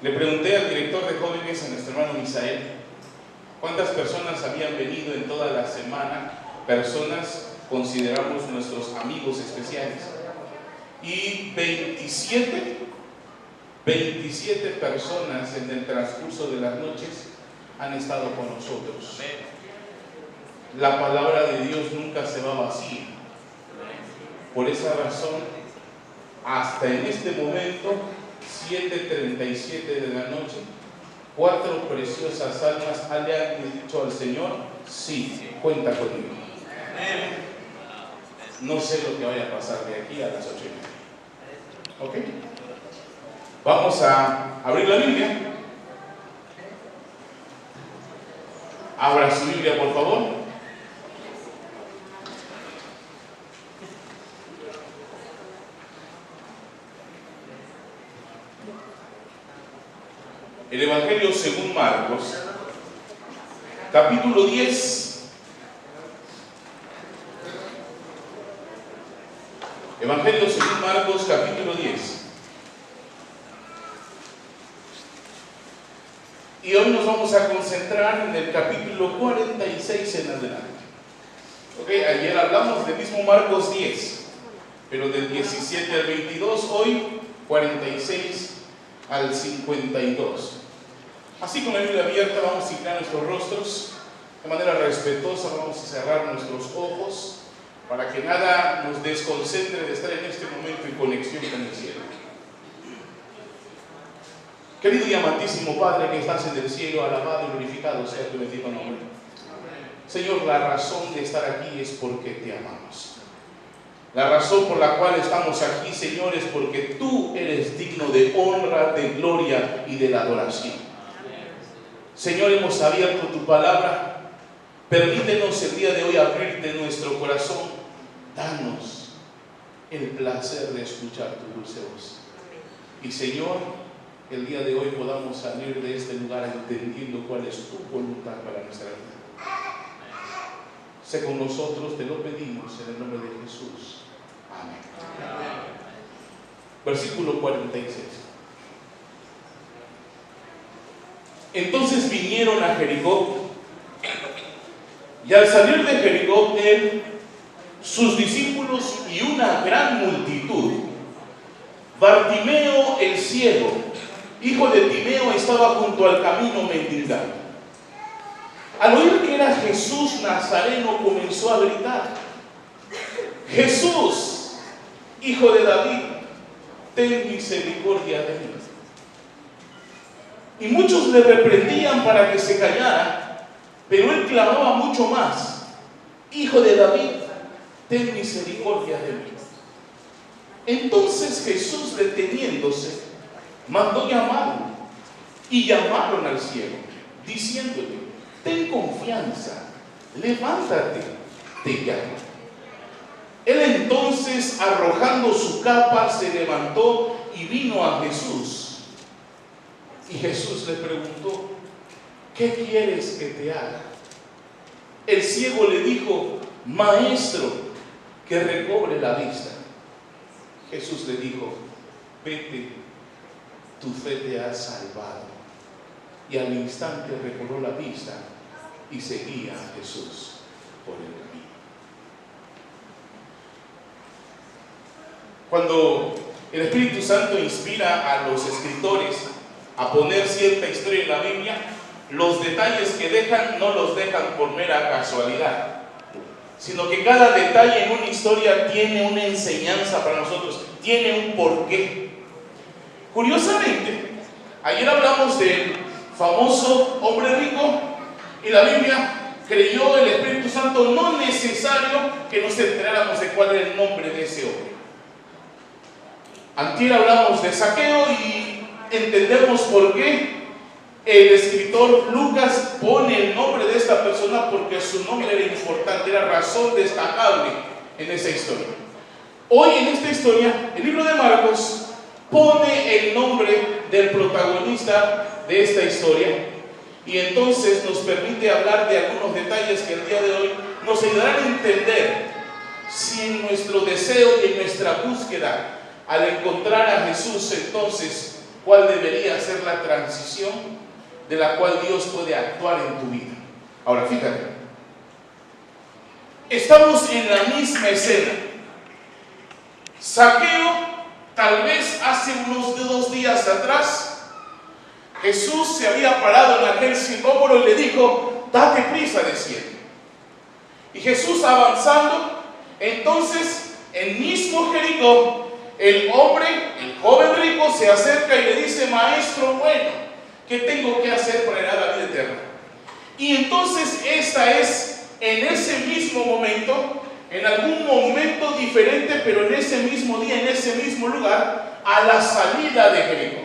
Le pregunté al director de jóvenes, a nuestro hermano Misael, cuántas personas habían venido en toda la semana, personas consideramos nuestros amigos especiales, y 27 personas en el transcurso de las noches han estado con nosotros. La palabra de Dios nunca se va vacía. Por esa razón, hasta en este momento, 7:37 de la noche, 4 preciosas almas le han dicho al Señor: sí, cuenta conmigo. No sé lo que vaya a pasar de aquí a las 8:30. ¿Ok? Vamos a abrir la Biblia. Abra su Biblia, por favor. El Evangelio según Marcos, capítulo 10. Evangelio según Marcos, capítulo 10. Y hoy nos vamos a concentrar en el capítulo 46 en adelante. Ok, ayer hablamos del mismo Marcos 10, pero del 17 al 22, hoy 46 al 52. Así con la Biblia abierta vamos a inclinar nuestros rostros, de manera respetuosa vamos a cerrar nuestros ojos para que nada nos desconcentre de estar en este momento en conexión con el cielo. Querido y amantísimo Padre que estás en el cielo, alabado y glorificado sea tu bendito nombre. Señor, la razón de estar aquí es porque te amamos. La razón por la cual estamos aquí, Señor, es porque tú eres digno de honra, de gloria y de la adoración. Señor, hemos abierto tu palabra. Permítenos el día de hoy abrirte nuestro corazón. Danos el placer de escuchar tu dulce voz. Y Señor, el día de hoy podamos salir de este lugar entendiendo cuál es tu voluntad para nuestra vida. Sé con nosotros, te lo pedimos en el nombre de Jesús. Amén. Versículo 46. Entonces vinieron a Jericó, y al salir de Jericó, él, sus discípulos y una gran multitud, Bartimeo el ciego, hijo de Timeo, estaba junto al camino mendigando. Al oír que era Jesús Nazareno, comenzó a gritar: Jesús, hijo de David, ten misericordia de mí. Y muchos le reprendían para que se callara, pero él clamaba mucho más: Hijo de David, ten misericordia de mí. Entonces Jesús, deteniéndose, mandó llamarlo, y llamaron al ciego, diciéndole: ten confianza, levántate, te llamo. Él entonces, arrojando su capa, se levantó y vino a Jesús. Y Jesús le preguntó: ¿qué quieres que te haga? El ciego le dijo: Maestro, que recobre la vista. Jesús le dijo: vete, tu fe te ha salvado. Y al instante recobró la vista y seguía a Jesús por el camino. Cuando el Espíritu Santo inspira a los escritores a poner cierta historia en la Biblia, los detalles que dejan no los dejan por mera casualidad, sino que cada detalle en una historia tiene una enseñanza para nosotros, tiene un porqué. Curiosamente, ayer hablamos del famoso hombre rico, y la Biblia creyó el Espíritu Santo no necesario que nos enteráramos de cuál era el nombre de ese hombre. Antier hablamos de Zaqueo y entendemos por qué el escritor Lucas pone el nombre de esta persona, porque su nombre era importante, era razón destacable en esa historia. Hoy en esta historia, el libro de Marcos pone el nombre del protagonista de esta historia, y entonces nos permite hablar de algunos detalles que el día de hoy nos ayudarán a entender si en nuestro deseo y en nuestra búsqueda al encontrar a Jesús, entonces cuál debería ser la transición de la cual Dios puede actuar en tu vida. Ahora, fíjate, estamos en la misma escena. Zaqueo, tal vez hace unos 2 días atrás, Jesús se había parado en aquel sicómoro y le dijo: date prisa, desciende. Y Jesús avanzando, entonces en mismo Jericó, el joven rico, se acerca y le dice: maestro bueno, ¿qué tengo que hacer para heredar la vida eterna? Y entonces esta es, en ese mismo momento, en algún momento diferente, pero en ese mismo día, en ese mismo lugar, a la salida de Jericó.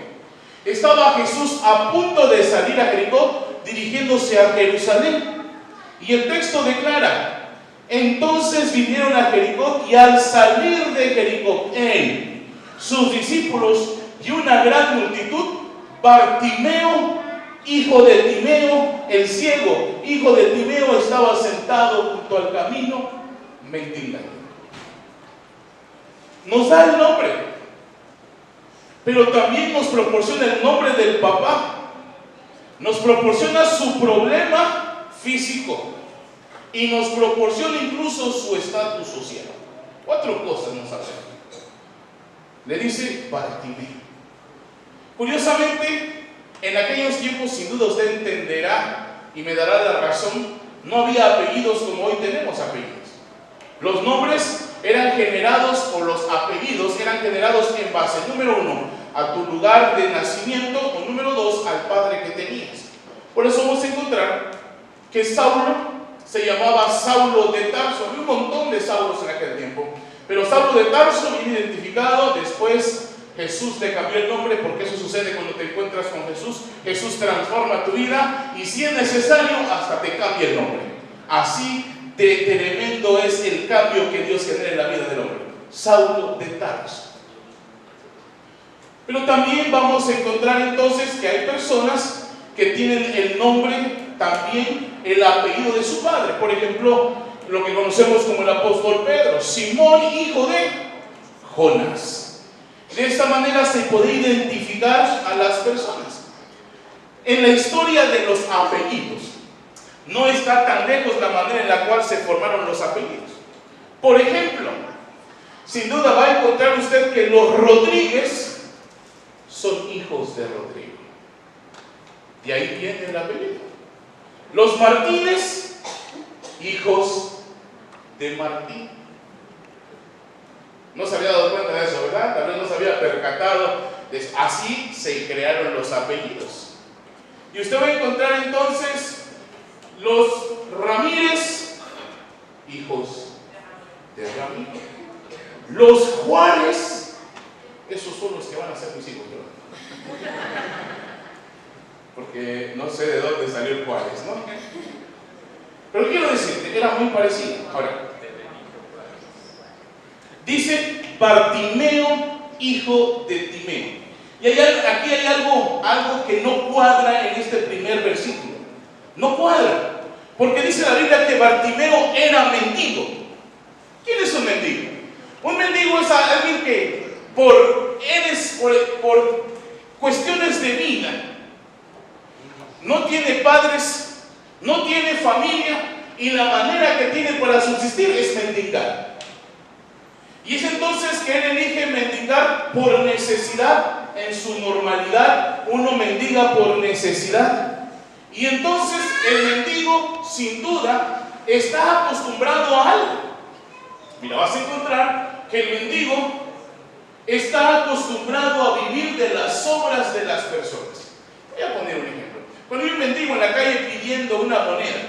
Estaba Jesús a punto de salir a Jericó, dirigiéndose a Jerusalén. Y el texto declara: entonces vinieron a Jericó, y al salir de Jericó, él, sus discípulos y una gran multitud, Bartimeo, hijo de Timeo, el ciego, hijo de Timeo, estaba sentado junto al camino, mendigando. Nos da el nombre, pero también nos proporciona el nombre del papá, nos proporciona su problema físico y nos proporciona incluso su estatus social. 4 cosas nos hace. Le dice Bartimeo. Curiosamente, en aquellos tiempos, sin duda usted entenderá y me dará la razón, no había apellidos como hoy tenemos apellidos. Los nombres eran generados, o los apellidos eran generados en base, número 1, a tu lugar de nacimiento, o número 2, al padre que tenías. Por eso vamos a encontrar que Saulo se llamaba Saulo de Tarso. Había un montón de Saulos en aquel tiempo, pero Saulo de Tarso viene identificado. Después Jesús le cambió el nombre, porque eso sucede cuando te encuentras con Jesús. Jesús transforma tu vida y, si es necesario, hasta te cambia el nombre. Así de tremendo es el cambio que Dios genera en la vida del hombre. Saulo de Tarso. Pero también vamos a encontrar entonces que hay personas que tienen el nombre, también el apellido de su padre. Por ejemplo, lo que conocemos como el apóstol Pedro: Simón, hijo de Jonás. De esta manera se puede identificar a las personas. En la historia de los apellidos, no está tan lejos la manera en la cual se formaron los apellidos. Por ejemplo, sin duda va a encontrar usted que los Rodríguez son hijos de Rodrigo. De ahí viene el apellido. Los Martínez, hijos de Martín. No se había dado cuenta de eso, ¿verdad? Tal vez no se había percatado de eso. Así se crearon los apellidos. Y usted va a encontrar entonces los Ramírez, hijos de Ramírez. Los Juárez, esos son los que van a ser mis hijos, ¿verdad? Porque no sé de dónde salió el Juárez, ¿no? Pero quiero decirte, era muy parecido. Ahora, dice Bartimeo, hijo de Timeo. Y aquí hay algo que no cuadra en este primer versículo. No cuadra, porque dice la Biblia que Bartimeo era mendigo. ¿Quién es un mendigo? Un mendigo es alguien que por cuestiones de vida no tiene padres, no tiene familia, y la manera que tiene para subsistir es mendigar. Y es entonces que él elige mendigar por necesidad. En su normalidad uno mendiga por necesidad. Y entonces el mendigo, sin duda, está acostumbrado a algo. Mira, vas a encontrar que el mendigo está acostumbrado a vivir de las obras de las personas. Voy a poner un ejemplo. Cuando hay un mendigo en la calle pidiendo una moneda,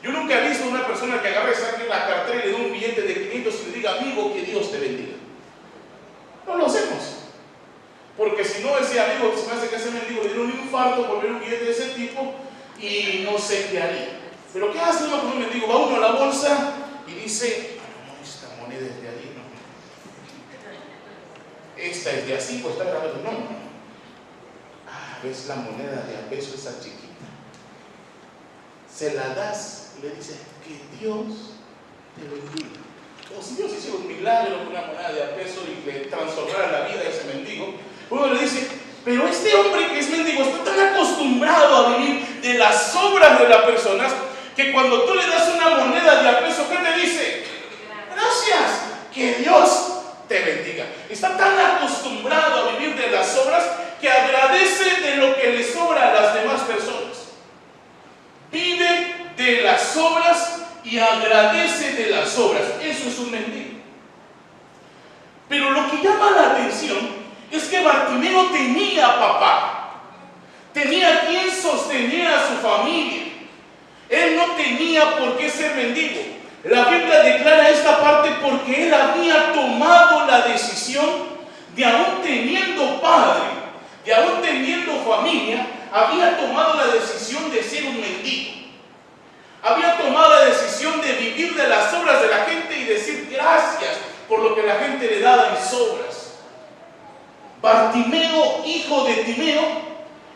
yo nunca he visto a una persona que agarre, saque la cartera y le dé un billete de 500 y le diga: amigo, que Dios te bendiga. No lo hacemos. Porque si no, ese amigo, se me hace que ese mendigo le diera un infarto por ver un billete de ese tipo y no sé qué haría. Pero ¿qué hace uno con un mendigo? Va uno a la bolsa y dice: no, esta moneda es de allí, no. Esta es de así, pues está grabado. No. ¿Ves la moneda de a peso, esa chiquita? Se la das y le dices: que Dios te bendiga. Como si Dios hiciera un milagro con una moneda de a peso y le transformara la vida a ese mendigo. Uno le dice: Pero este hombre que es mendigo está tan acostumbrado a vivir de las obras de las personas que cuando tú le das una moneda de a peso, ¿qué te dice? Gracias, que Dios te bendiga. Está tan acostumbrado a vivir de las obras que agradece de lo que le sobra a las demás personas. Vive de las obras y agradece de las obras. Eso es un mendigo. Pero lo que llama la atención es que Bartimeo tenía papá, tenía quien sostenía a su familia. Él no tenía por qué ser mendigo. La Biblia declara esta parte porque él había tomado la decisión de, aún teniendo padre, de aún teniendo familia, había tomado la decisión de ser un mendigo. Había tomado la decisión de vivir de las obras de la gente y decir gracias por lo que la gente le daba en sobras. Bartimeo, hijo de Timeo,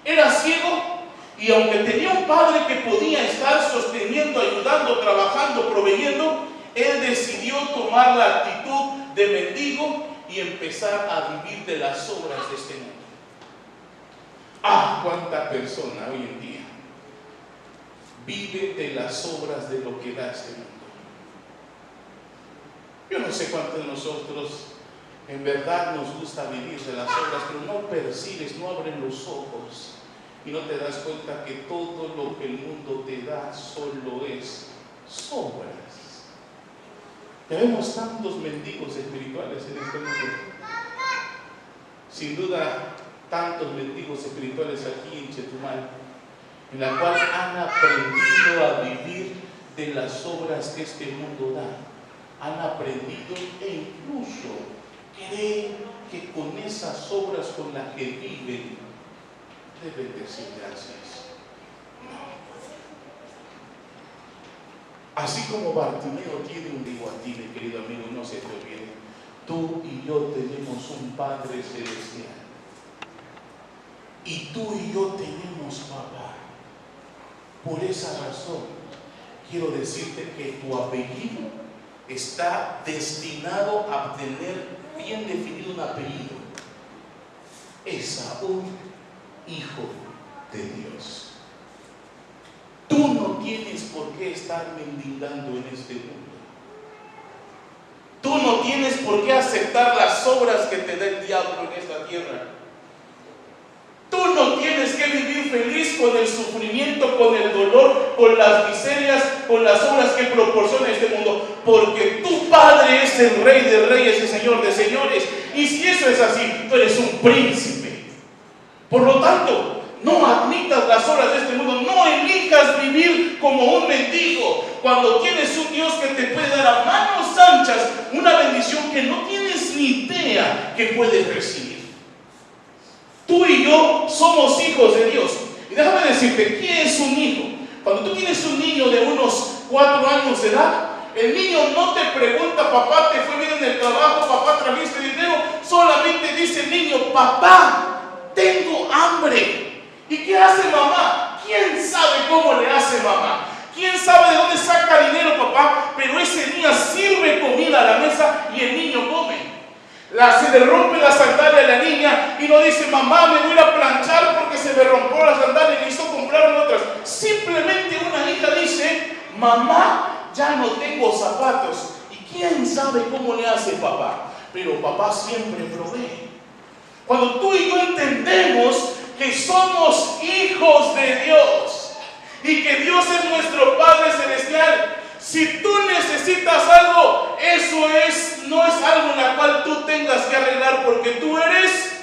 era ciego y aunque tenía un padre que podía estar sosteniendo, ayudando, trabajando, proveyendo, él decidió tomar la actitud de mendigo y empezar a vivir de las obras de este mundo. Ah, cuánta persona hoy en día vive de las obras de lo que da este mundo. Yo no sé cuántos de nosotros en verdad nos gusta vivir de las obras, pero no percibes, no abres los ojos y no te das cuenta que todo lo que el mundo te da solo es sobras. Tenemos tantos mendigos espirituales en este mundo. Sin duda, tantos mendigos espirituales aquí en Chetumal, en la cual han aprendido a vivir de las obras que este mundo da. Han aprendido e incluso creen que con esas obras con las que viven deben decir gracias. No. Así como Bartimeo tiene un digo a ti, mi querido amigo, no se te olvide, tú y yo tenemos un Padre Celestial. Y tú y yo tenemos papá. Por esa razón, quiero decirte que tu apellido está destinado a tener bien definido un apellido. Esaú, hijo de Dios. Tú no tienes por qué estar mendigando en este mundo. Tú no tienes por qué aceptar las obras que te da el diablo en esta tierra. Tú no tienes que vivir feliz con el sufrimiento, con el dolor, con las miserias, con las obras que proporciona este mundo, porque tu Padre es el Rey de Reyes y Señor de Señores. Y si eso es así, tú eres un príncipe. Por lo tanto, no admitas las obras de este mundo, no elijas vivir como un mendigo, cuando tienes un Dios que te puede dar a manos anchas una bendición que no tienes ni idea que puedes recibir. Tú y yo somos hijos de Dios. Y déjame decirte, ¿quién es un hijo? Cuando tú tienes un niño de unos 4 años de edad, el niño no te pregunta, papá, ¿te fue bien en el trabajo? Papá, ¿trajiste dinero? Solamente dice el niño, papá, tengo hambre. ¿Y qué hace mamá? ¿Quién sabe cómo le hace mamá? ¿Quién sabe de dónde saca dinero papá? Pero ese día sirve comida a la mesa y el niño come. Se le rompe la sandalia a la niña y no dice, mamá, me voy a ir a planchar porque se me rompió la sandalia y necesito comprar otras. Simplemente una hija dice, mamá, ya no tengo zapatos. ¿Y quién sabe cómo le hace papá? Pero papá siempre provee. Cuando tú y yo entendemos que somos hijos de Dios y que Dios es nuestro Padre Celestial, si tú necesitas algo, eso no es algo en la cual tú tengas que arreglar, porque tú eres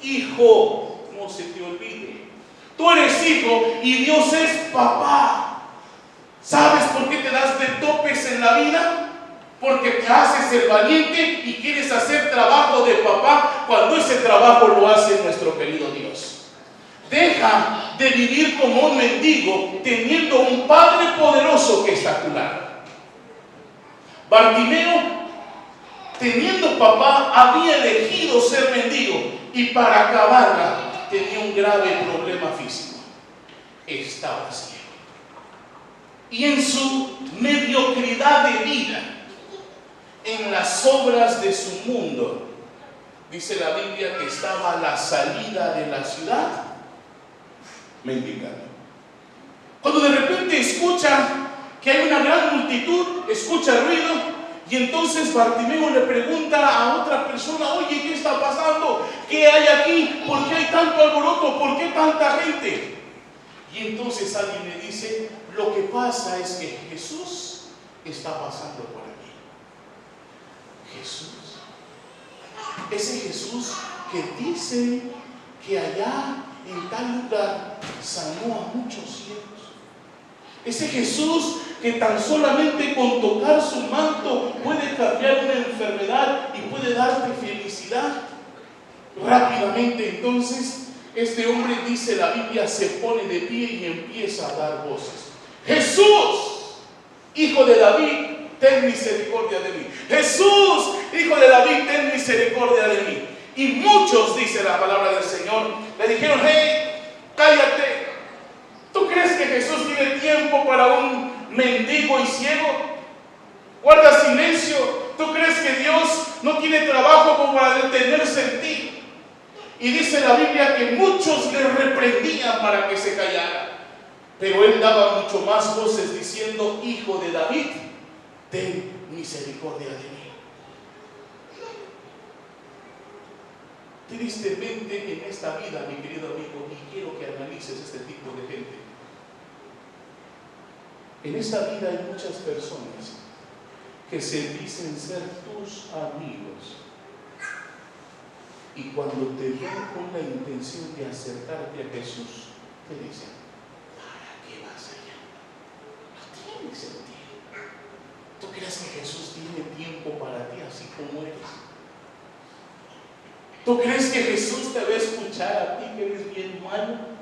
hijo, no se te olvide. Tú eres hijo y Dios es papá. ¿Sabes por qué te das de topes en la vida? Porque te haces el valiente y quieres hacer trabajo de papá cuando ese trabajo lo hace nuestro querido Dios. Deja de vivir como un mendigo teniendo un Padre poderoso que está a tu lado. Bartimeo, teniendo papá, había elegido ser mendigo y para acabarla tenía un grave problema físico. Estaba ciego. Y en su mediocridad de vida, en las obras de su mundo, dice la Biblia que estaba a la salida de la ciudad mendigando. Cuando de repente escucha que hay una gran multitud, escucha ruido, y entonces Bartimeo le pregunta a otra persona: oye, ¿qué está pasando? ¿Qué hay aquí? ¿Por qué hay tanto alboroto? ¿Por qué tanta gente? Y entonces alguien le dice: lo que pasa es que Jesús está pasando por aquí. Jesús, ese Jesús que dice que allá en tal lugar sanó a muchos ciegos. Ese Jesús que tan solamente con tocar su manto puede cambiar una enfermedad y puede darte felicidad. Rápidamente entonces este hombre, dice la Biblia, se pone de pie y empieza a dar voces: Jesús, hijo de David, ten misericordia de mí. Jesús, hijo de David, ten misericordia de mí. Y muchos, dice la palabra del Señor, le dijeron: hey, cállate. ¿Tú crees que Jesús tiene tiempo para un mendigo y ciego? Guarda silencio. ¿Tú crees que Dios no tiene trabajo como para detenerse en ti? Y dice la Biblia que muchos le reprendían para que se callara, pero él daba mucho más voces diciendo: hijo de David, ten misericordia de mí. Tristemente en esta vida, mi querido amigo, y quiero que analices este tipo de gente, en esta vida hay muchas personas que se dicen ser tus amigos, y cuando te ven con la intención de acercarte a Jesús, te dicen: ¿para qué vas allá? No tiene sentido. ¿Tú crees que Jesús tiene tiempo para ti así como eres? ¿Tú crees que Jesús te va a escuchar a ti que eres bien malo?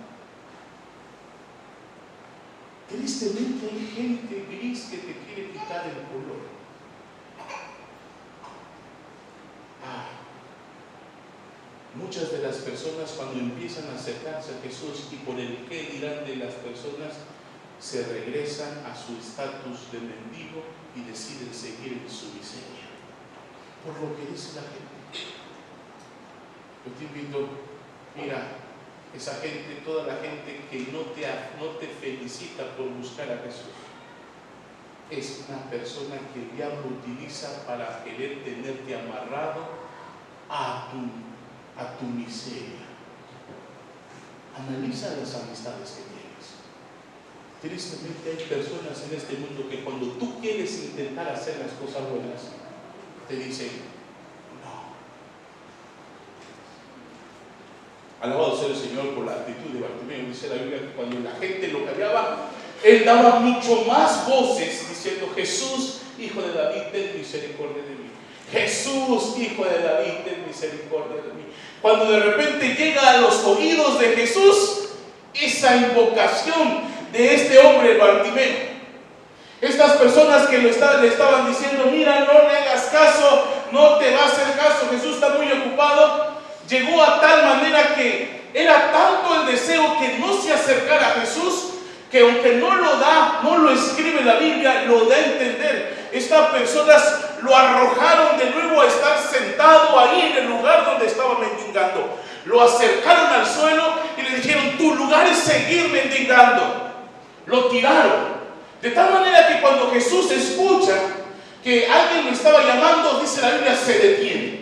Tristemente hay gente gris que te quiere quitar el color. Muchas de las personas, cuando empiezan a acercarse a Jesús y por el qué dirán de las personas, se regresan a su estatus de mendigo y deciden seguir en su miseria por lo que dice la gente. Yo te invito, mira, esa gente, toda la gente que no te felicita por buscar a Jesús, es una persona que el diablo utiliza para querer tenerte amarrado a tu miseria. Analiza las amistades que tienes. Tristemente hay personas en este mundo que cuando tú quieres intentar hacer las cosas buenas, te dicen: no. Alabado sea el Señor por la actitud de Bartimeo. Dice la Biblia que cuando la gente lo cargaba, él daba mucho más voces diciendo: Jesús, hijo de David, ten misericordia de mí. Jesús, hijo de David, ten misericordia de mí. Cuando de repente llega a los oídos de Jesús esa invocación de este hombre Bartimeo, estas personas que le estaban diciendo: mira, no le hagas caso, no te va a hacer caso, Jesús está muy ocupado, llegó a tal manera que era tanto el deseo que no se acercara a Jesús, que aunque no lo escribe la Biblia, lo da a entender. Estas personas lo arrojaron de nuevo a estar sentado ahí en el lugar donde estaba mendigando. Lo acercaron al suelo y le dijeron: tu lugar es seguir mendigando. Lo tiraron. De tal manera que cuando Jesús escucha que alguien lo estaba llamando, dice la Biblia, se detiene.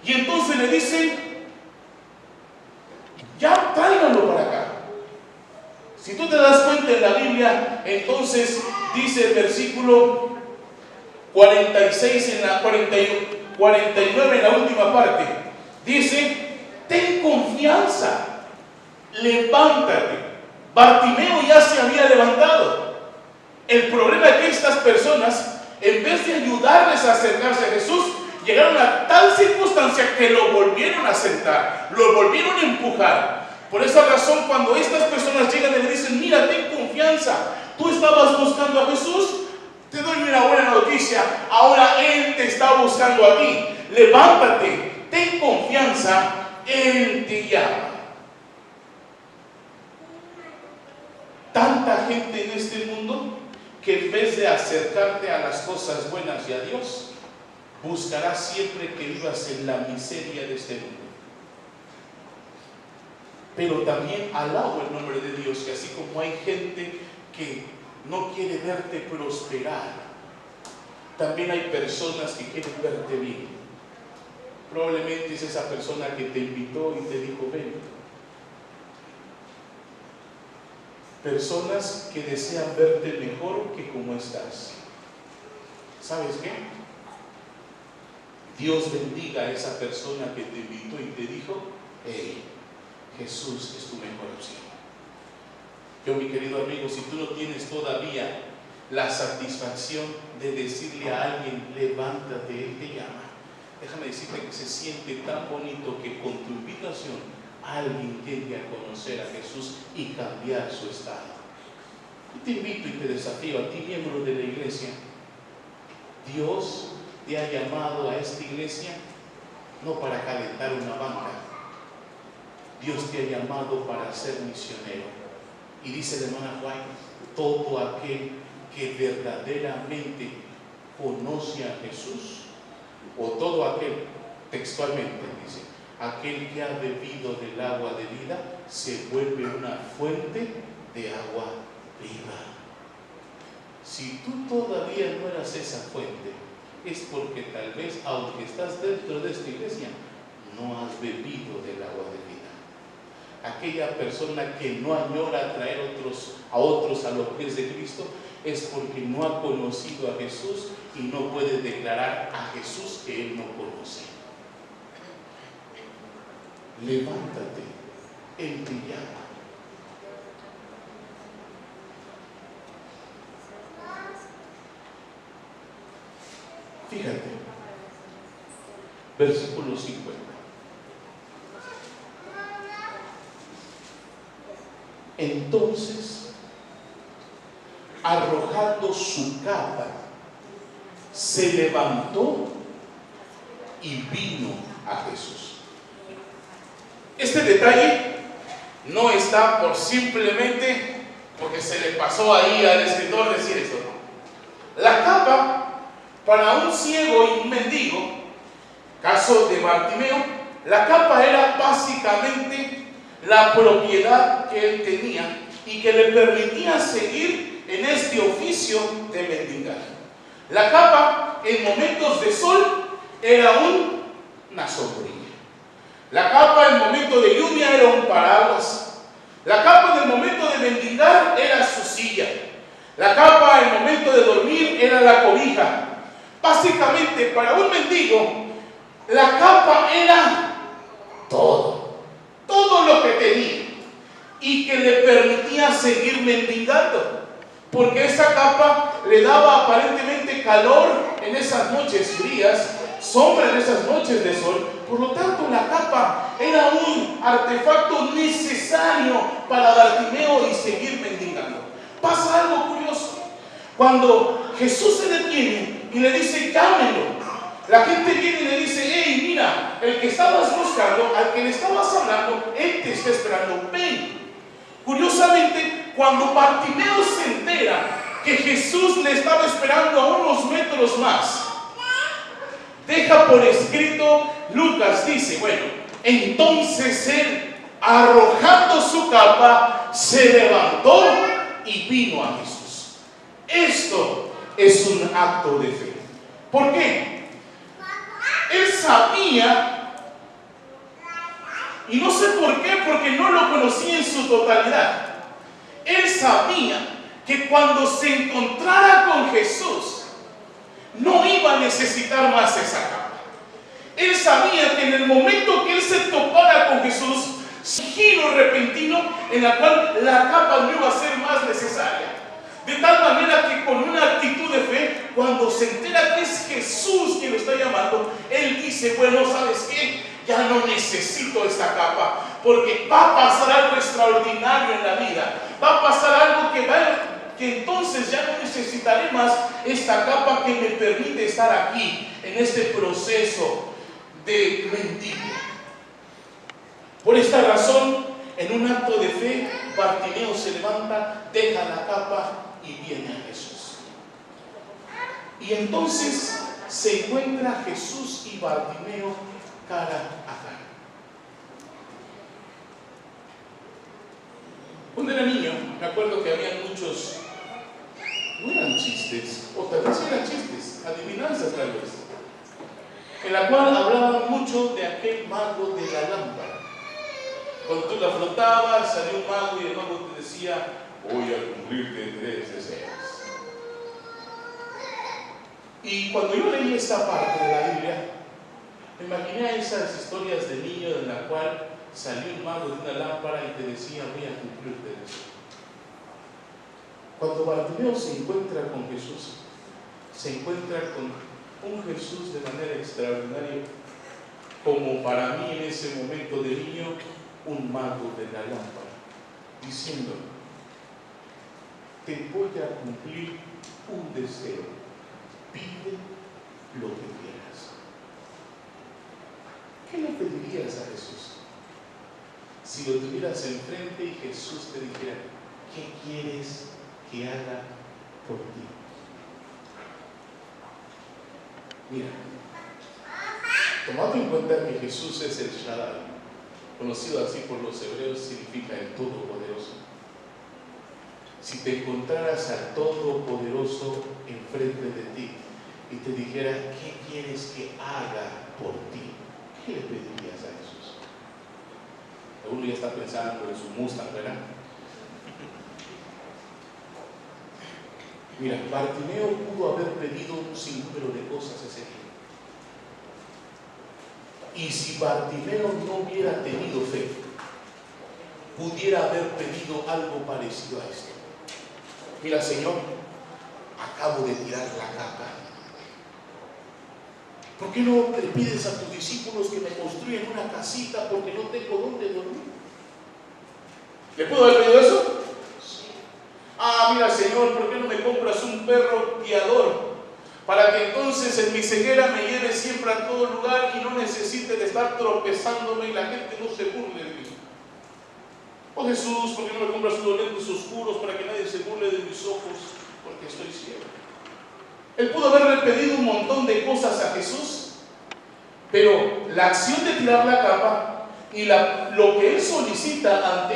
Y entonces le dicen: ya tráiganlo para acá. Si tú te das cuenta en la Biblia, entonces dice el versículo 46 en la 49 en la última parte, dice: ten confianza, levántate. Bartimeo ya se había levantado. El problema es que estas personas, en vez de ayudarles a acercarse a Jesús, llegaron a tal circunstancia que lo volvieron a sentar, lo volvieron a empujar. Por esa razón, cuando estas personas llegan y le dicen: mira, ten confianza, tú estabas buscando a Jesús, te doy una buena noticia, ahora Él te está buscando a ti. Levántate, ten confianza, Él te llama. Tanta gente en este mundo que en vez de acercarte a las cosas buenas y a Dios, buscará siempre que vivas en la miseria de este mundo. Pero también alabo el nombre de Dios, que así como hay gente que no quiere verte prosperar, también hay personas que quieren verte bien. Probablemente es esa persona que te invitó y te dijo ven. Personas que desean verte mejor que como estás. ¿Sabes qué? Dios bendiga a esa persona que te invitó y te dijo, hey, Jesús es tu mejor opción. Yo, mi querido amigo, si tú no tienes todavía la satisfacción de decirle a alguien, levántate, Él te llama. Déjame decirte que se siente tan bonito que con tu invitación alguien llegue a conocer a Jesús y cambiar su estado. Yo te invito y te desafío a ti, miembro de la iglesia. Dios te ha llamado a esta iglesia no para calentar una banca. Dios te ha llamado para ser misionero. Y dice la hermana White, todo aquel que verdaderamente conoce a Jesús, o todo aquel, textualmente dice, aquel que ha bebido del agua de vida, se vuelve una fuente de agua viva. Si tú todavía no eras esa fuente, es porque tal vez, aunque estás dentro de esta iglesia, no has bebido del agua de vida. Aquella persona que no añora traer a otros a los pies de Cristo, es porque no ha conocido a Jesús y no puede declarar a Jesús que él no conoce. Levántate, Él te llama. Fíjate, versículo 50. Entonces, arrojando su capa, se levantó y vino a Jesús. Este detalle no está por simplemente porque se le pasó ahí al escritor decir esto, no. La capa, para un ciego y un mendigo, caso de Bartimeo, la capa era básicamente la propiedad que él tenía y que le permitía seguir en este oficio de mendigar. La capa en momentos de sol era una sombrilla. La capa en momento de lluvia era un paraguas. La capa en el momento de mendigar era su silla. La capa en el momento de dormir era la cobija. Básicamente, para un mendigo, la capa era todo lo que tenía y que le permitía seguir mendigando, porque esa capa le daba aparentemente calor en esas noches frías, sombra en esas noches de sol. Por lo tanto, la capa era un artefacto necesario para Bartimeo y seguir mendigando. Pasa algo curioso. Cuando Jesús se detiene y le dice, llámenlo, la gente viene y le dice, hey, mira, el que estabas buscando, al que le estabas hablando, él te está esperando, ven. Curiosamente, cuando Bartimeo se entera que Jesús le estaba esperando a unos metros más, deja por escrito, Lucas dice, bueno, entonces él, arrojando su capa, se levantó y vino a Jesús. Esto es un acto de fe. ¿Por qué? Él sabía, y no sé por qué, porque no lo conocía en su totalidad. Él sabía que cuando se encontrara con Jesús, no iba a necesitar más esa capa. Él sabía que en el momento que él se topara con Jesús, un giro repentino en la cual la capa no iba a ser más necesaria. De tal manera que con una actitud de fe, cuando se entera que es Jesús quien lo está llamando, él dice, bueno, ¿sabes qué? Ya no necesito esta capa, porque va a pasar algo extraordinario en la vida. Va a pasar algo que entonces ya no necesitaré más esta capa que me permite estar aquí, en este proceso de mendigo. Por esta razón, en un acto de fe, Bartimeo se levanta, deja la capa y viene a Jesús. Y entonces se encuentra Jesús y Bartimeo cara a cara. Cuando era niño, me acuerdo que había muchos, no eran chistes, o tal vez eran chistes, adivinanzas tal vez, en la cual hablaban mucho de aquel mago de la lámpara. Cuando tú la frotabas, salía un mago y el mago te decía: voy a cumplirte 3 deseos. Y cuando yo leí esta parte de la Biblia, me imaginé a esas historias de niño en la cual salió un mago de una lámpara y te decía: voy a cumplirte eso. Cuando Bartimeo se encuentra con Jesús, se encuentra con un Jesús de manera extraordinaria, como para mí en ese momento de niño, un mago de la lámpara, diciendo: te voy a cumplir un deseo, pide lo que quieras. ¿Qué le pedirías a Jesús? Si lo tuvieras enfrente y Jesús te dijera: ¿qué quieres que haga por ti? Mira, tomando en cuenta que Jesús es el Shaddai, conocido así por los hebreos, significa el Todopoderoso. Si te encontraras al Todopoderoso enfrente de ti y te dijera: ¿qué quieres que haga por ti?, ¿qué le pedirías a Jesús? Uno ya está pensando en su Mustang, ¿verdad? Mira, Bartimeo pudo haber pedido un sinnúmero de cosas ese día. Y si Bartimeo no hubiera tenido fe, pudiera haber pedido algo parecido a esto: mira, Señor, acabo de tirar la capa. ¿Por qué no le pides a tus discípulos que me construyan una casita porque no tengo dónde dormir? ¿Le puedo haber pedido eso? Sí. Ah, mira, Señor, ¿por qué no me compras un perro guiador para que entonces en mi ceguera me lleve siempre a todo lugar y no necesite de estar tropezándome y la gente no se burle de mí? Oh Jesús, ¿por qué no me compras unos lentes oscuros para que nadie se burle de mis ojos porque estoy ciego? Él pudo haberle pedido un montón de cosas a Jesús, pero la acción de tirar la capa y lo que él solicita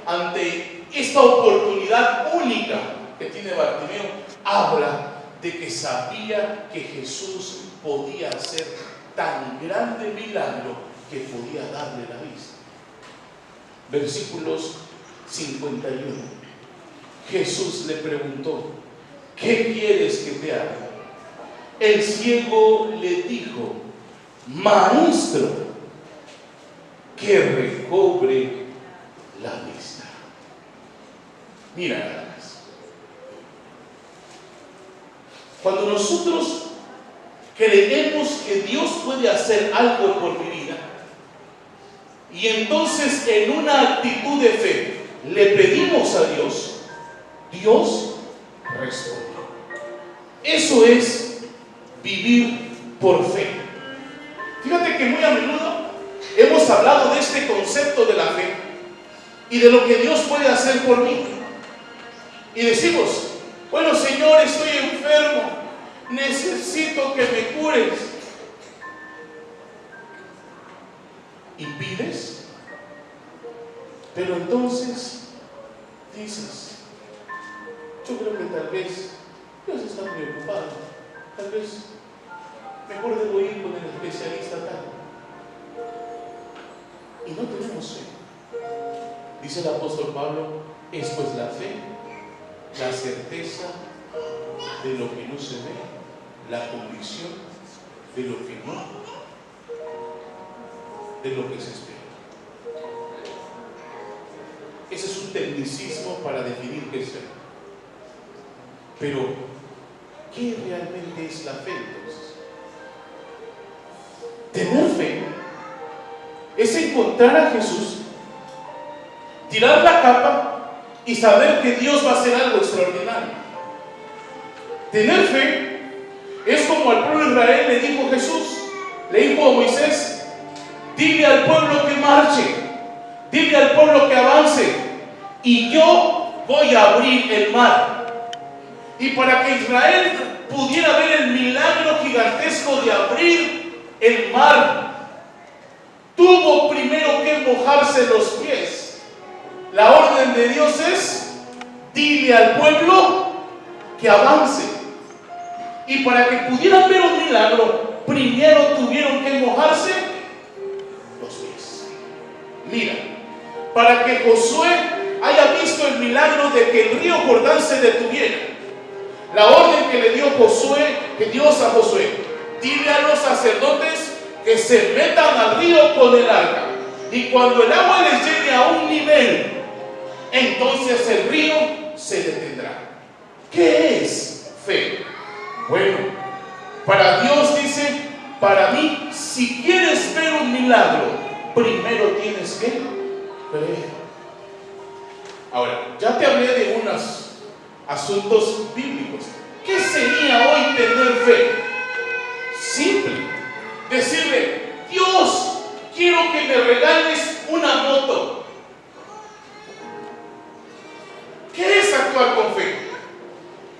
ante esta oportunidad única que tiene Bartimeo, habla de que sabía que Jesús podía hacer tan grande milagro que podía darle la vista. Versículos 51. Jesús le preguntó: ¿qué quieres que te haga? El ciego le dijo: Maestro, que recobre la vista. Mira nada más. Cuando nosotros creemos que Dios puede hacer algo por mi vida, y entonces en una actitud de fe le pedimos a Dios, Dios responde. Eso es vivir por fe. Fíjate que muy a menudo hemos hablado de este concepto de la fe y de lo que Dios puede hacer por mí. Y decimos: bueno, Señor, estoy enfermo, necesito que me cures. Y pides, pero entonces dices: yo creo que tal vez Dios está muy ocupado, tal vez mejor debo ir con el especialista tal. Y no tenemos fe. Dice el apóstol Pablo: es pues la fe, la certeza de lo que no se ve, la convicción de lo que no, de lo que se espera. Ese es un tecnicismo para definir qué es fe. Pero, ¿qué realmente es la fe entonces? Tener fe es encontrar a Jesús, tirar la capa y saber que Dios va a hacer algo extraordinario. Tener fe es como al pueblo de Israel le dijo Jesús, le dijo a Moisés: dile al pueblo que marche, dile al pueblo que avance, y yo voy a abrir el mar. Y para que Israel pudiera ver el milagro gigantesco de abrir el mar, tuvo primero que mojarse los pies. La orden de Dios es: dile al pueblo que avance. Y para que pudieran ver un milagro, primero tuvieron que mojarse los pies. Mira, para que Josué haya visto el milagro de que el río Jordán se detuviera, la orden que le dio Josué, que Dios a Josué: dile a los sacerdotes que se metan al río con el arca, y cuando el agua les llegue a un nivel, entonces el río se detendrá. ¿Qué es fe? Bueno, para Dios dice: para mí, si quieres ver un milagro, primero tienes que creer. Ahora, ya te hablé de unos asuntos bíblicos. ¿Qué sería hoy tener fe? Simple. Decirle: Dios, quiero que me regales una moto. ¿Qué es actuar con fe?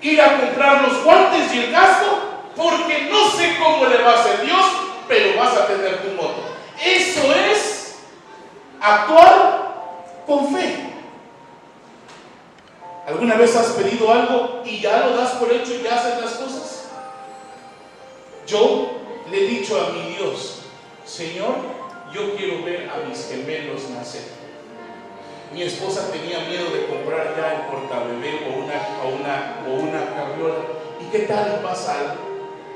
Ir a comprar los guantes y el casco, porque no sé cómo le va a hacer Dios, pero vas a tener tu moto. Eso es actuar con fe. ¿Alguna vez has pedido algo y ya lo das por hecho y ya haces las cosas? Yo le he dicho a mi Dios: Señor, yo quiero ver a mis gemelos nacer. Mi esposa tenía miedo de comprar ya el portabebé o una carriola. ¿Y qué tal pasa algo?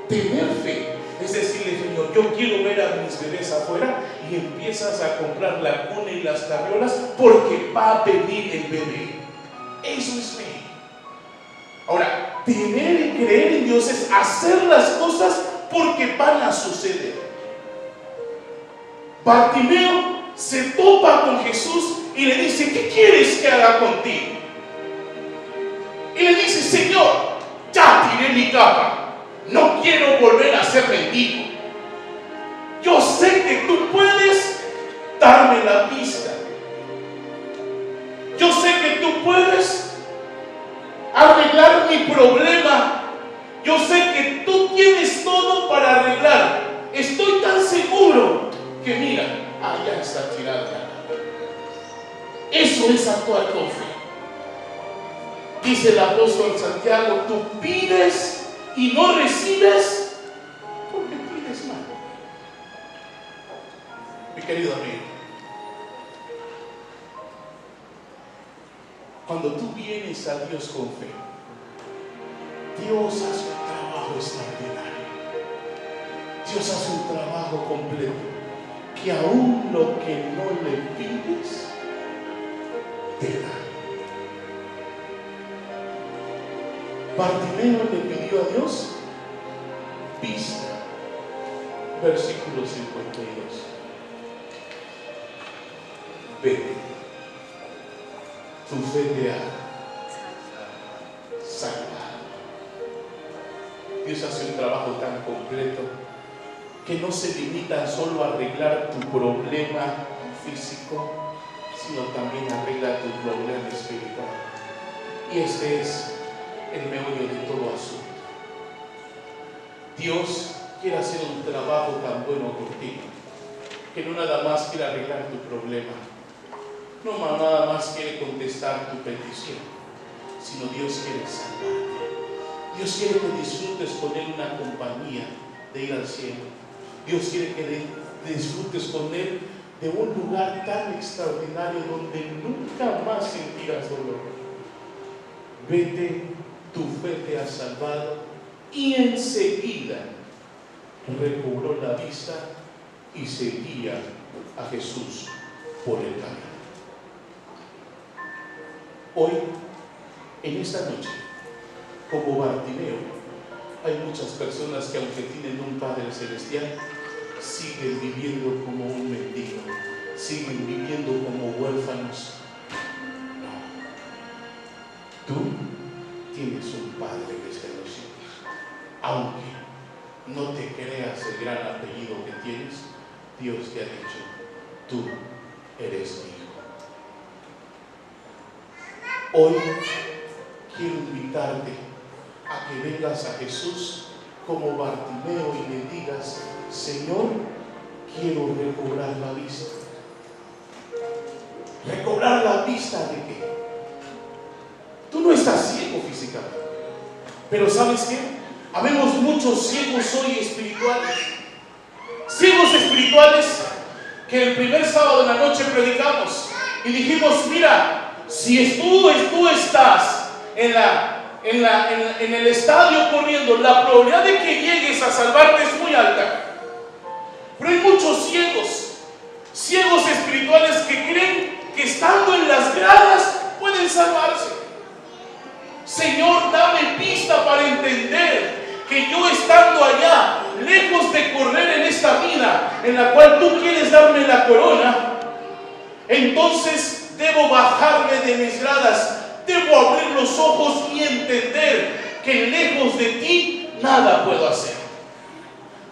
Tener fe es decirle: Señor, yo quiero ver a mis bebés afuera, y empiezas a comprar la cuna y las carriolas porque va a venir el bebé. Eso es fe. Ahora, tener y creer en Dios es hacer las cosas porque van a suceder. Bartimeo se topa con Jesús y le dice: ¿qué quieres que haga contigo? Y le dice: Señor, ya tiré mi capa, no quiero volver a ser mendigo. Yo sé que tú puedes darme la pista. Yo sé que tú puedes arreglar mi problema. Yo sé que tú tienes todo para arreglar. Estoy tan seguro que mira, allá está tirada. Eso es actuar con fe. Dice el apóstol Santiago: tú pides y no recibes porque pides mal. Mi querido amigo, cuando tú vienes a Dios con fe, Dios hace un trabajo extraordinario. Dios hace un trabajo completo, que aún lo que no le pides, te da. Bartimeo le pidió a Dios vista. Versículo 52. Vete, tu fe te ha salvado. Dios hace un trabajo tan completo que no se limita solo a arreglar tu problema físico, sino también arregla tu problema espiritual. Y este es el meollo de todo asunto. Dios quiere hacer un trabajo tan bueno contigo, que no nada más quiere arreglar tu problema, no nada más quiere contestar tu petición, sino Dios quiere salvarte. Dios quiere que disfrutes con Él una compañía de ir al cielo. Dios quiere que disfrutes con Él de un lugar tan extraordinario donde nunca más sentirás dolor. Vete, tu fe te ha salvado. Y enseguida recobró la vista y seguía a Jesús por el camino. Hoy, en esta noche, como Bartimeo, hay muchas personas que, aunque tienen un Padre Celestial, siguen viviendo como un mendigo, siguen viviendo como huérfanos. No, tú tienes un Padre desde los cielos. Aunque no te creas el gran apellido que tienes, Dios te ha dicho: tú eres mi hijo. Hoy quiero invitarte a que vengas a Jesús como Bartimeo y le digas: Señor, quiero recobrar la vista. ¿Recobrar la vista de qué? Tú no estás ciego físicamente, pero ¿sabes qué? Habemos muchos ciegos hoy espirituales. Ciegos espirituales que el primer sábado de la noche predicamos y dijimos: mira, si tú estás en el estadio corriendo, la probabilidad de que llegues a salvarte es muy alta. Pero hay muchos ciegos espirituales que creen que estando en las gradas pueden salvarse. Señor, dame pista para entender que yo estando allá, lejos de correr en esta vida en la cual tú quieres darme la corona, entonces debo bajarme de mis gradas, debo abrir los ojos y entender que lejos de ti nada puedo hacer.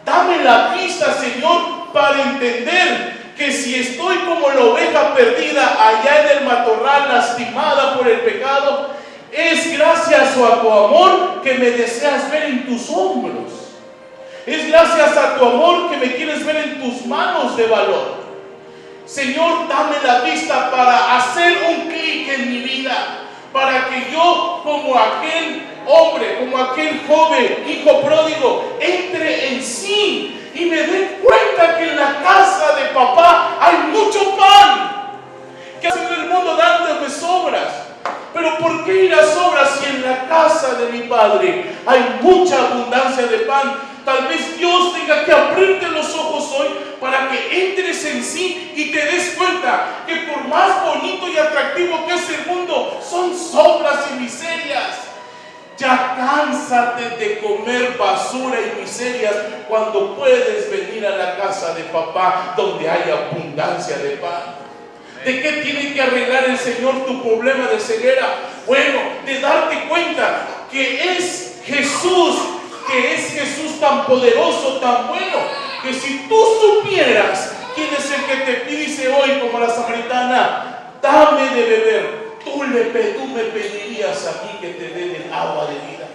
Dame la pista, Señor, para entender que si estoy como la oveja perdida allá en el matorral, lastimada por el pecado, es gracias a tu amor que me deseas ver en tus hombros. Es gracias a tu amor que me quieres ver en tus manos de valor. Señor, dame la vista para hacer un clic en mi vida, para que yo, como aquel hombre, como aquel joven hijo pródigo, entre en sí y me dé cuenta que en la casa de papá hay mucho pan, que en el mundo dándome sobras. Pero ¿por qué ir a sobras si en la casa de mi Padre hay mucha abundancia de pan? Tal vez Dios tenga que abrirte los ojos hoy para que entres en sí y te des cuenta que por más bonito y atractivo que es el mundo, son sobras y miserias. Ya cánsate de comer basura y miserias cuando puedes venir a la casa de papá donde hay abundancia de pan. ¿De qué tiene que arreglar el Señor tu problema de ceguera? Bueno, de darte cuenta que es Jesús tan poderoso, tan bueno, que si tú supieras quién es el que te dice hoy, como la samaritana, dame de beber, tú me pedirías a mí que te dé del agua de vida.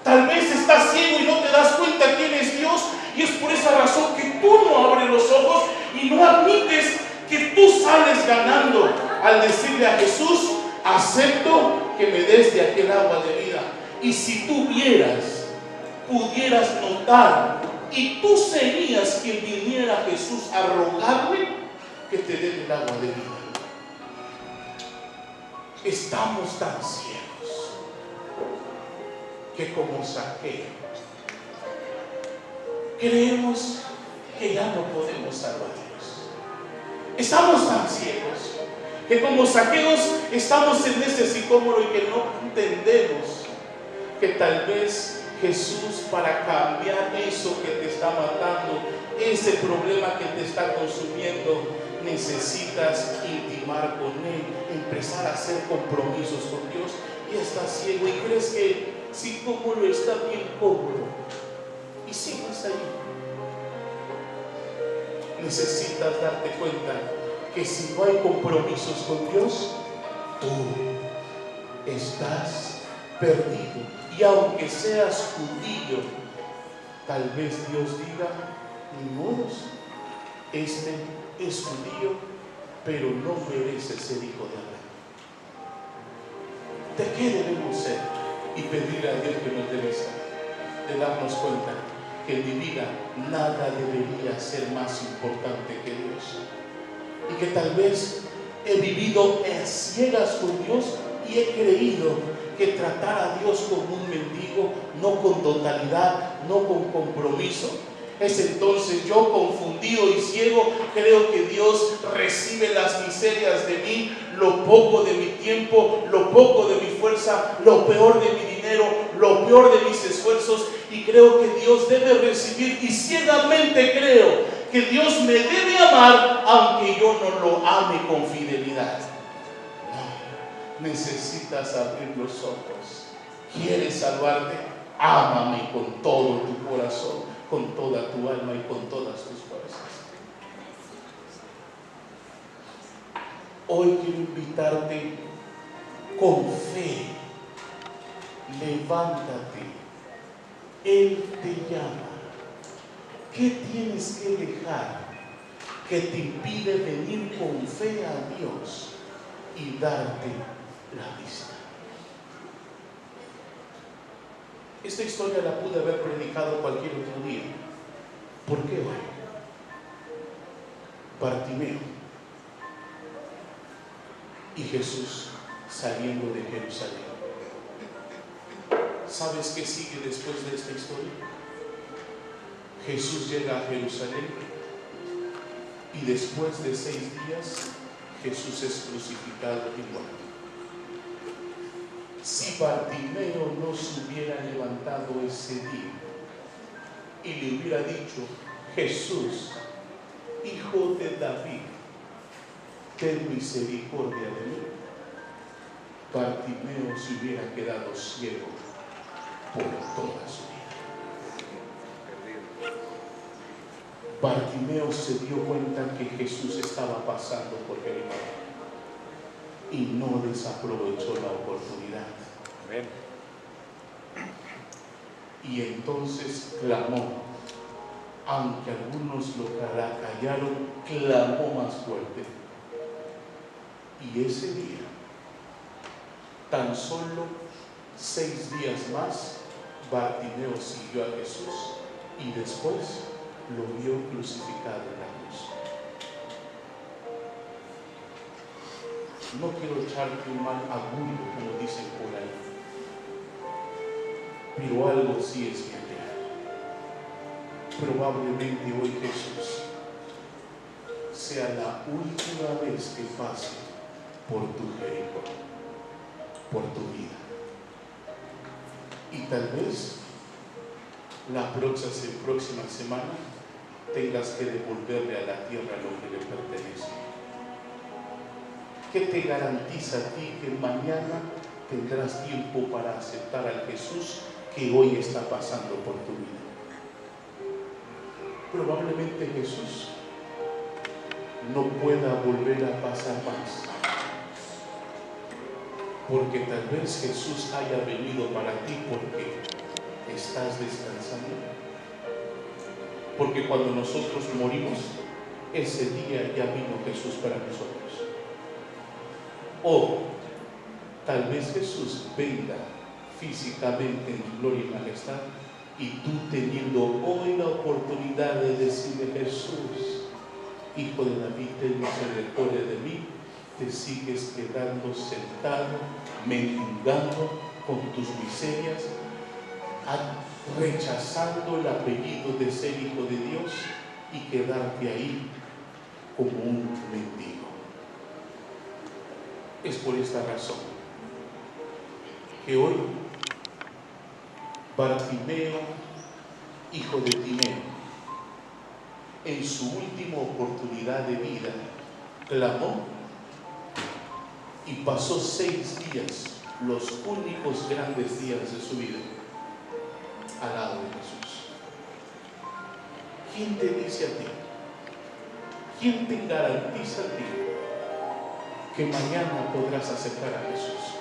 Tal vez estás ciego y no te das cuenta quién es Dios, y es por esa razón que tú no abres los ojos y no admites que tú sales ganando al decirle a Jesús: acepto que me des de aquel agua de vida. Y si tú pudieras notar, y tú serías quien viniera a Jesús a rogarle que te dé el agua de vida. Estamos tan ciegos que como Zaqueo creemos que ya no podemos salvarnos. Estamos tan ciegos que como Zaqueos estamos en ese sicómoro y que no entendemos que tal vez Jesús, para cambiar eso que te está matando, ese problema que te está consumiendo, necesitas intimar con Él, empezar a hacer compromisos con Dios. Y estás ciego y crees que sicómoro está bien cómodo y sigues ahí. Necesitas darte cuenta que si no hay compromisos con Dios, tú estás perdido. Y aunque seas judío, tal vez Dios diga: ni modos, este es judío, pero no merece ser hijo de Abraham. ¿De qué debemos ser? Y pedirle a Dios que nos dé de darnos cuenta que en mi vida nada debería ser más importante que Dios, y que tal vez he vivido a ciegas con Dios y he creído que tratar a Dios como un mendigo, no con totalidad, no con compromiso. Es entonces yo, confundido y ciego, creo que Dios recibe las miserias de mí, lo poco de mi tiempo, lo poco de mi fuerza, lo peor de mi dinero, lo peor de mis esfuerzos, y creo que Dios debe recibir, y ciegamente creo que Dios me debe amar aunque yo no lo ame con fidelidad. No, necesitas abrir los ojos. ¿Quieres salvarte? Ámame con todo tu corazón, con toda tu alma y con todas tus fuerzas. Hoy quiero invitarte con fe, levántate, Él te llama. ¿Qué tienes que dejar que te impide venir con fe a Dios y darte la vista? Esta historia la pude haber predicado cualquier otro día. ¿Por qué hoy? Bartimeo y Jesús saliendo de Jerusalén. ¿Sabes qué sigue después de esta historia? Jesús llega a Jerusalén y después de 6 días Jesús es crucificado y muerto. Si Bartimeo no se hubiera levantado ese día y le hubiera dicho: Jesús, Hijo de David, ten misericordia de mí, Bartimeo se hubiera quedado ciego por toda su vida. Bartimeo se dio cuenta que Jesús estaba pasando por Jericó y no desaprovechó la oportunidad. Amén. Y entonces clamó, aunque algunos lo callaron, clamó más fuerte. Y ese día, tan solo 6 días más, Bartimeo siguió a Jesús y después lo vio crucificado en la cruz. No quiero echarte un mal augurio, como dicen por ahí, pero algo sí es verdad. Probablemente hoy Jesús sea la última vez que pase por tu Jericó, por tu vida. Y tal vez la próxima semana tengas que devolverle a la tierra lo que le pertenece. ¿Qué te garantiza a ti que mañana tendrás tiempo para aceptar al Jesús que hoy está pasando por tu vida? Probablemente Jesús no pueda volver a pasar más, porque tal vez Jesús haya venido para ti porque estás descansando. Porque cuando nosotros morimos, ese día ya vino Jesús para nosotros. O tal vez Jesús venga físicamente en gloria y majestad y tú teniendo hoy la oportunidad de decirle: Jesús, Hijo de David, ten misericordia de mí, te sigues quedando sentado, mendigando con tus miserias, rechazando el apellido de ser hijo de Dios y quedarte ahí como un mendigo. Es por esta razón que hoy Bartimeo, hijo de Timeo, en su última oportunidad de vida, clamó y pasó 6 días, los únicos grandes días de su vida, al lado de Jesús. ¿Quién te dice a ti? ¿Quién te garantiza a ti que mañana podrás aceptar a Jesús?